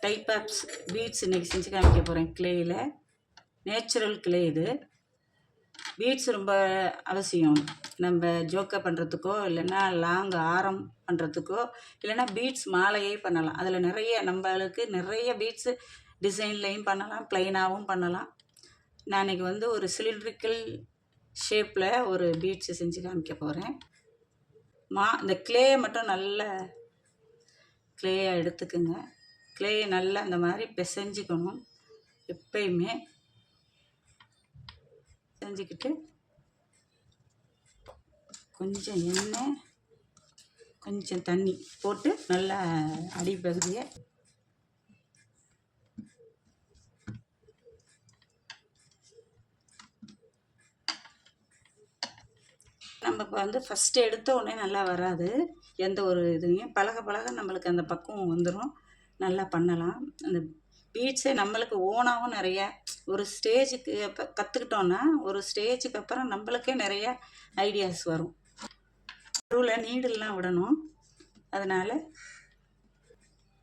Type apps beads இன்றைக்கி செஞ்சு காமிக்க போகிறேன். கிளேயில் நேச்சுரல் கிளே இது. பீட்ஸ் ரொம்ப அவசியம். நம்ம ஜோக்கை பண்ணுறதுக்கோ இல்லைன்னா லாங் ஆரம் பண்ணுறதுக்கோ இல்லைன்னா பீட்ஸ் மாலையே பண்ணலாம். அதில் நம்மளுக்கு நிறைய பீட்ஸு டிசைன்லேயும் பண்ணலாம், ப்ளைனாகவும் பண்ணலாம். நான் இன்றைக்கி ஒரு சிலிண்ட்ரிக்கல் ஷேப்பில் ஒரு பீட்ஸு செஞ்சு காமிக்க போகிறேன். இந்த கிளேயை மட்டும் நல்ல கிளேயாக எடுத்துக்குங்க. கிளேயை நல்லா இந்த மாதிரி பிசைஞ்சிக்கணும். எப்பயுமே செஞ்சுக்கிட்டு கொஞ்சம் எண்ணெய் கொஞ்சம் தண்ணி போட்டு நல்லா அடிப்பகுதியை நம்ம இப்போ ஃபஸ்ட்டு எடுத்த உடனே நல்லா வராது. எந்த ஒரு இதுலையும் பழக நம்மளுக்கு அந்த பக்குவம் வந்துடும். நல்லா பண்ணலாம். அந்த பீட்ஸே நம்மளுக்கு ஓனாகவும் நிறையா ஒரு ஸ்டேஜுக்கு அப்போ கற்றுக்கிட்டோன்னா ஒரு ஸ்டேஜுக்கு அப்புறம் நம்மளுக்கே நிறையா ஐடியாஸ் வரும். நடுவில் நீடெல்லாம் விடணும். அதனால்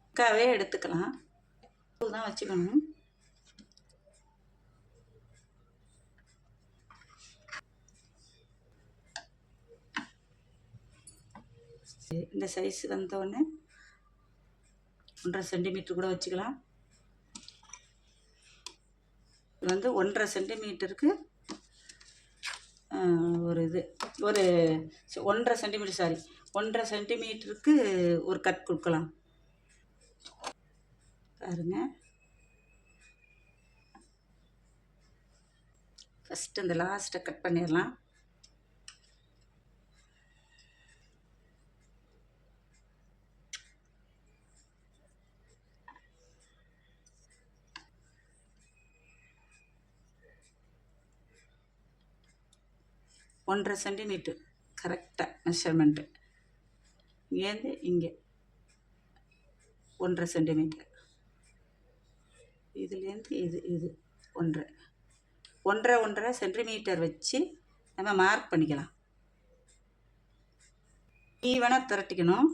அக்காவே எடுத்துக்கலாம். தான் வச்சுக்கணும். இந்த சைஸ் வந்தோடனே 1.5 சென்டிமீட்டர் கூட வச்சுக்கலாம். இது 1.5 சென்டிமீட்டருக்கு ஒரு 1.5 சென்டிமீட்டர் 1.5 சென்டிமீட்டருக்கு ஒரு கட் கொடுக்கலாம். பாருங்க, ஃபஸ்ட்டு இந்த லாஸ்ட்டை கட் பண்ணிடலாம். ஒன்றரை சென்டிமீட்டர் கரெக்டாக மெஷர்மெண்ட்டு. இங்கேருந்து இங்கே 1.5 சென்டிமீட்டர். இதுலேருந்து இது 1.5 சென்டிமீட்டர் வச்சு நம்ம மார்க் பண்ணிக்கலாம். ஈவனாக திரட்டிக்கணும்.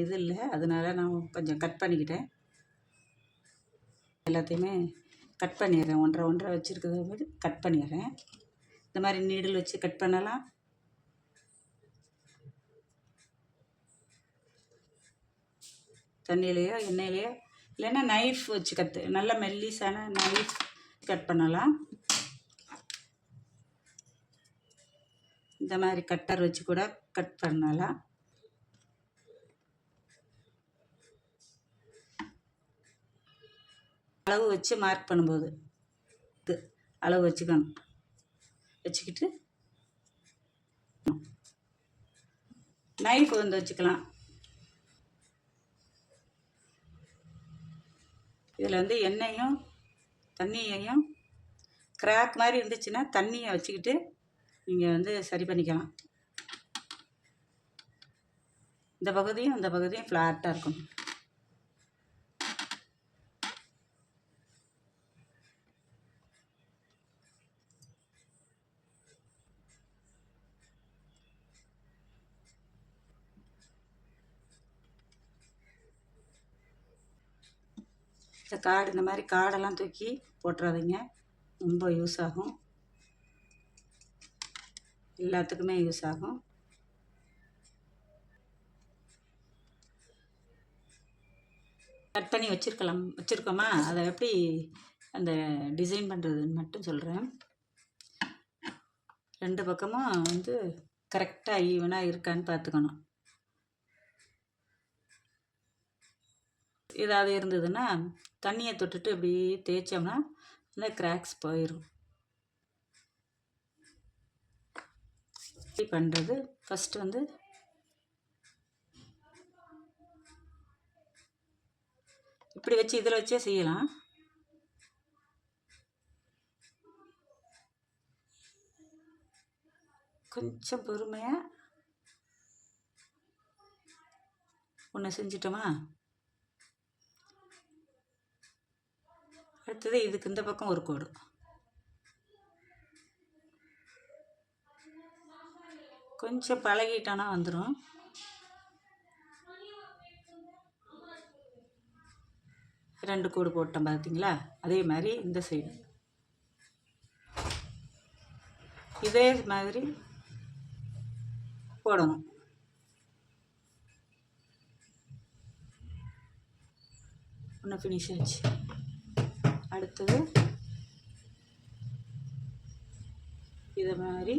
இது இல்லை, அதனால நான் கொஞ்சம் கட் பண்ணிக்கிட்டேன். எல்லாத்தையுமே கட் பண்ணிடுறேன். 1.5 வச்சுருக்கிறத கட் பண்ணிடுறேன். இந்த மாதிரி நீடில் வச்சு கட் பண்ணலாம். தண்ணியிலையோ எண்ணெயிலையோ இல்லைன்னா நைஃப் வச்சு நல்ல மெல்லிசான நைஃப் கட் பண்ணலாம். இந்த மாதிரி கட்டர் வச்சு கூட கட் பண்ணலாம். அளவு வச்சு மார்க் பண்ணும்போது அளவு வச்சுக்கணும். வச்சுக்கிட்டு நைஃப் வச்சுக்கலாம். இதில் எண்ணெயும் தண்ணியையும் கிராக் மாதிரி இருந்துச்சுன்னா தண்ணியை வச்சுக்கிட்டு நீங்கள் சரி பண்ணிக்கலாம். இந்த பகுதியும் இந்த பகுதியும் ஃப்ளாட்டாக இருக்கும். இந்த மாதிரி காடெல்லாம் தூக்கி போட்டுறாதீங்க. ரொம்ப யூஸ் ஆகும், எல்லாத்துக்குமே யூஸ் ஆகும். கட் பண்ணி வச்சுருக்கோமா, அதை எப்படி அந்த டிசைன் பண்ணுறதுன்னு மட்டும் சொல்கிறேன். 2 பக்கமும் கரெக்டாக ஈவனாக இருக்கான்னு பார்த்துக்கணும். ஏதாவது இருந்ததுன்னா தண்ணியை தொட்டுட்டு இப்படி தேய்ச்சோம்னா அந்த கிராக்ஸ் போயிடும். இப்படி பண்ணுறது ஃபஸ்ட்டு இப்படி வச்சு இதில் வச்சே செய்யலாம். கொஞ்சம் பொறுமையாக ஒன்று செஞ்சிட்டோமா, அடுத்தது இதுக்கு இந்த பக்கம் ஒரு கோடு, கொஞ்சம் பழகிட்டோன்னா வந்துடும். ரெண்டு கோடு போட்டோம் பார்த்தீங்களா? அதே மாதிரி இந்த சைடு இதே மாதிரி போடணும். ஒன்று ஃபினிஷ் ஆச்சு. அடுத்தது இதை மாதிரி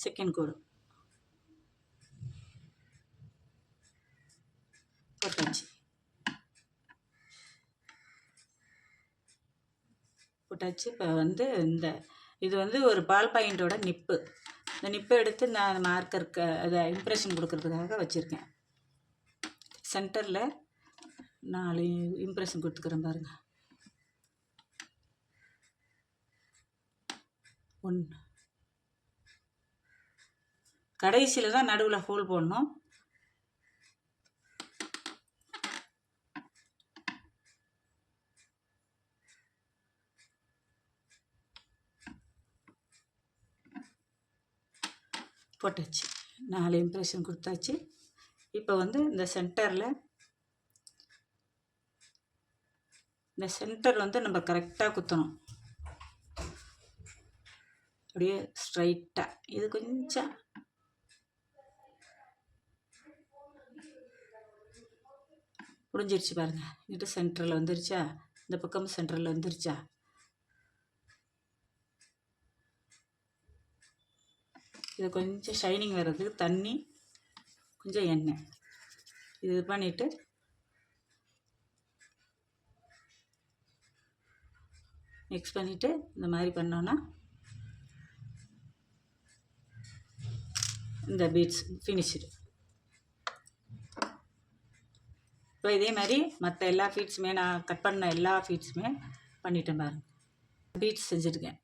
செகண்ட் கோடு போட்டாச்சு. இப்போ வந்து இது வந்து ஒரு பால் பாயிண்டோட நிப்பு. இந்த நிப்பை எடுத்து நான் மார்க்கருக்கு அதை இம்ப்ரெஷன் கொடுக்கறதுக்காக வச்சுருக்கேன். சென்டரில் 4 இம்ப்ரெஷன் கொடுத்துக்கிறேன் பாருங்கள். 1 கடைசியில் தான் நடுவில் ஹோல் போடணும். போட்டாச்சு. 4 இம்ப்ரெஷன் கொடுத்தாச்சு. இப்போ வந்து இந்த சென்டர் வந்து நம்ம கரெக்டாக குத்தணும். அப்படியே ஸ்ட்ரைட்டாக. இது கொஞ்சம் முடிஞ்சிருச்சு பாருங்கள். இங்கிட்ட சென்டரில் வந்துருச்சா? இந்த பக்கம் சென்டரில் வந்துருச்சா? இது கொஞ்சம் ஷைனிங் வர்றதுக்கு தண்ணி, கொஞ்சம் எண்ணெய் இது பண்ணிவிட்டு மிக்ஸ் பண்ணிவிட்டு இந்த மாதிரி பண்ணோன்னா இந்த பீட்ஸ் ஃபினிஷ்டு. இப்போ இதே மாதிரி மற்ற எல்லா ஃபீட்ஸுமே நான் கட் பண்ண எல்லா ஃபீட்ஸுமே பண்ணிட்டேன் பாருங்கள். பீட்ஸ் செஞ்சுருக்கேன்.